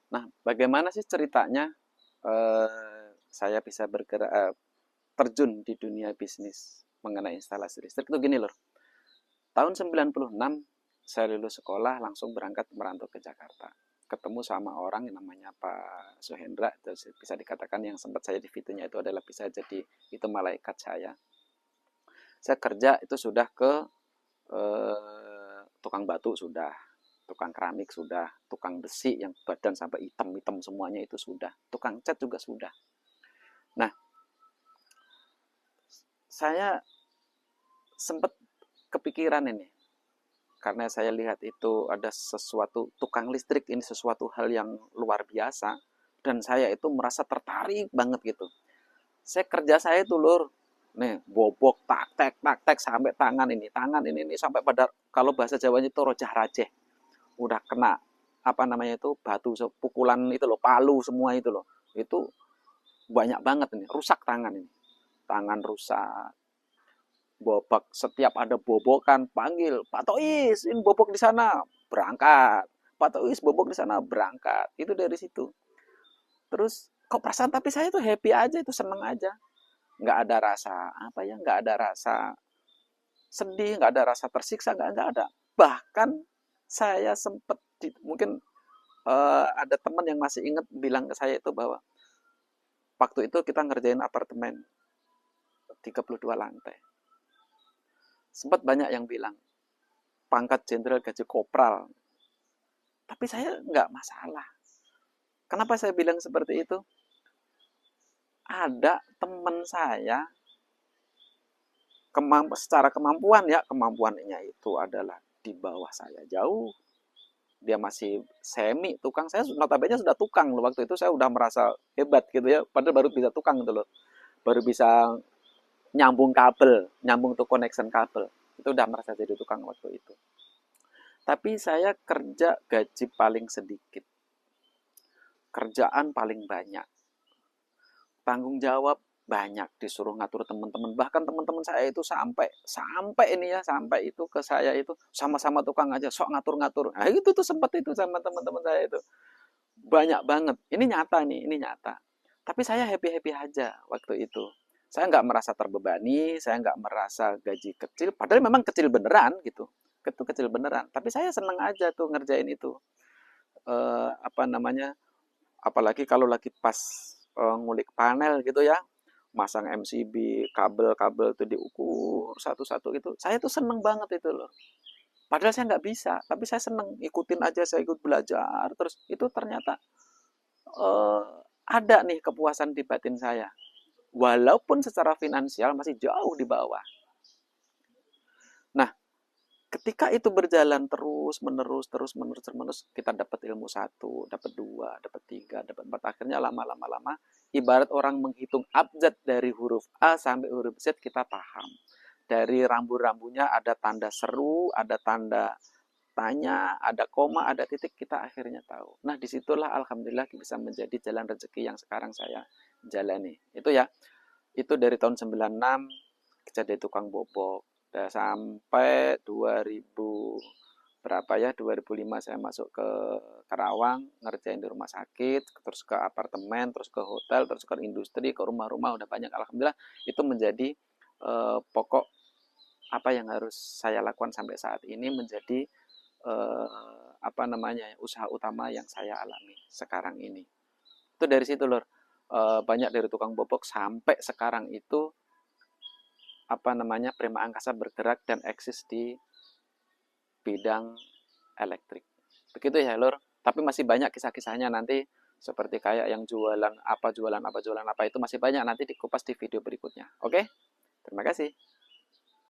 Nah, bagaimana sih ceritanya saya bisa bergerak terjun di dunia bisnis mengenai instalasi listrik itu gini loh. Tahun 96 saya lulus sekolah langsung berangkat merantau ke Jakarta. Ketemu sama orang yang namanya Pak Suhendra, terus bisa dikatakan yang sempat saya di videonya itu adalah bisa jadi itu malaikat saya. Saya kerja itu sudah ke tukang batu sudah, tukang keramik sudah, tukang besi yang badan sampai hitam-hitam semuanya itu sudah, tukang cat juga sudah. Nah, saya sempat kepikiran ini karena saya lihat itu ada sesuatu tukang listrik ini sesuatu hal yang luar biasa dan saya itu merasa tertarik banget gitu. Saya kerja saya itu lur, nih bobok tak tek sampai tangan ini sampai pada kalau bahasa Jawanya itu rojah rajeh, udah kena apa namanya itu batu pukulan itu loh, palu semua itu banyak banget ini rusak tangan ini, tangan rusak, bobok setiap ada bobokan panggil Pak Tois ini bobok di sana berangkat, Pak Tois bobok di sana berangkat, itu dari situ. Terus kok perasaan tapi saya tuh happy aja, itu seneng aja, nggak ada rasa apa ya, nggak ada rasa sedih, nggak ada rasa tersiksa, nggak ada. Bahkan saya sempet mungkin ada teman yang masih ingat bilang ke saya itu bahwa waktu itu kita ngerjain apartemen 32 lantai. Sempat banyak yang bilang pangkat jenderal gaji kopral. Tapi saya nggak masalah. Kenapa saya bilang seperti itu? Ada teman saya secara kemampuan ya, kemampuannya itu adalah di bawah saya jauh. Dia masih semi tukang, saya notabene sudah tukang loh waktu itu, saya udah merasa hebat gitu ya, padahal baru bisa tukang gitu loh, baru bisa nyambung kabel, nyambung tuh connection kabel, itu udah merasa jadi tukang waktu itu. Tapi saya kerja gaji paling sedikit, kerjaan paling banyak, tanggung jawab banyak, disuruh ngatur teman-teman, bahkan teman-teman saya itu sampai sampai ini ya, sampai itu ke saya itu sama-sama tukang aja sok ngatur-ngatur. Nah itu tuh sempat itu sama teman-teman saya itu banyak banget. Ini nyata nih, ini nyata. Tapi saya happy-happy aja waktu itu. Saya nggak merasa terbebani, saya nggak merasa gaji kecil, padahal memang kecil beneran gitu. Itu kecil beneran. Tapi saya seneng aja tuh ngerjain itu. Apa namanya? Apalagi kalau lagi pas ngulik panel gitu ya, masang MCB, kabel-kabel itu diukur satu-satu gitu. Saya tuh seneng banget itu loh. Padahal saya nggak bisa, tapi saya seneng ikutin aja, saya ikut belajar. Terus itu ternyata eh, ada nih kepuasan di batin saya. Walaupun secara finansial masih jauh di bawah. Nah, ketika itu berjalan terus menerus, kita dapat ilmu satu, dapat dua, dapat tiga, dapat empat. Akhirnya lama-lama, ibarat orang menghitung abjad dari huruf A sampai huruf Z kita paham. Dari rambu-rambunya ada tanda seru, ada tanda tanya, ada koma, ada titik, kita akhirnya tahu. Nah, disitulah alhamdulillah bisa menjadi jalan rezeki yang sekarang saya jalani. Itu ya, itu dari tahun 96 jadi tukang bobok. Dan sampai 2000 berapa ya, 2005 saya masuk ke Karawang, ngerjain di rumah sakit, terus ke apartemen, terus ke hotel, terus ke industri, ke rumah-rumah, udah banyak. Alhamdulillah, itu menjadi pokok apa yang harus saya lakukan sampai saat ini, menjadi apa namanya usaha utama yang saya alami sekarang ini. Itu dari situ lor, banyak dari tukang bobok sampai sekarang itu apa namanya Prima Angkasa bergerak dan eksis di bidang elektrik. Begitu ya lor. Tapi masih banyak kisah-kisahnya nanti, seperti kayak yang jualan apa itu masih banyak nanti dikupas di video berikutnya. Oke, terima kasih.